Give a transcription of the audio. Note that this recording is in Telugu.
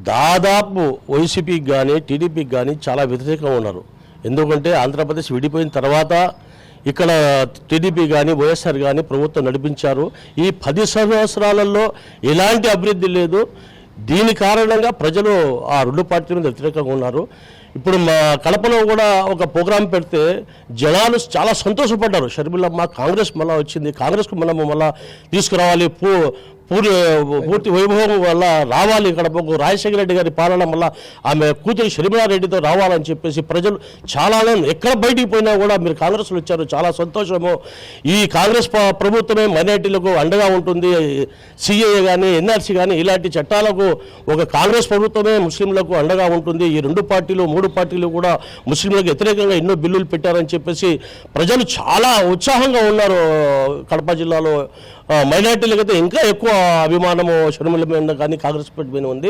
దాదాపు వైసీపీకి కానీ టీడీపీకి కానీ చాలా వ్యతిరేకంగా ఉన్నారు. ఎందుకంటే ఆంధ్రప్రదేశ్ విడిపోయిన తర్వాత ఇక్కడ టీడీపీ కానీ వైఎస్ఆర్ కానీ ప్రభుత్వం నడిపించారు. ఈ 10 సంవత్సరాలలో ఎలాంటి అభివృద్ధి లేదు. దీని కారణంగా ప్రజలు ఆ రెండు పార్టీలను వ్యతిరేకంగా ఉన్నారు. ఇప్పుడు మా కడపలో కూడా ఒక ప్రోగ్రాం పెడితే జనాలు చాలా సంతోషపడ్డారు. షర్మిలమ్మ కాంగ్రెస్ మళ్ళీ వచ్చింది, కాంగ్రెస్కు మనం మళ్ళీ తీసుకురావాలి, పూర్తి వైభవం వల్ల రావాలి, కడపకు రాజశేఖర రెడ్డి గారి పాలన వల్ల ఆమె కూతురు షర్మిలారెడ్డితో రావాలని చెప్పేసి ప్రజలు చాలా ఎక్కడ బయటికి పోయినా కూడా మీరు కాంగ్రెస్లో వచ్చారు, చాలా సంతోషము. ఈ కాంగ్రెస్ ప్రభుత్వమే మైనార్టీలకు అండగా ఉంటుంది. సిఏఏ కానీ ఎన్ఆర్సీ కానీ ఇలాంటి చట్టాలకు ఒక కాంగ్రెస్ ప్రభుత్వమే ముస్లింలకు అండగా ఉంటుంది. ఈ రెండు పార్టీలు 3 పార్టీలు కూడా ముస్లింలకు వ్యతిరేకంగా ఎన్నో బిల్లులు పెట్టారని చెప్పేసి ప్రజలు చాలా ఉత్సాహంగా ఉన్నారు. కడప జిల్లాలో మైనార్టీలకైతే ఇంకా ఎక్కువ అభిమానము షర్మిల మీద కానీ కాంగ్రెస్ పార్టీ మీద ఉంది.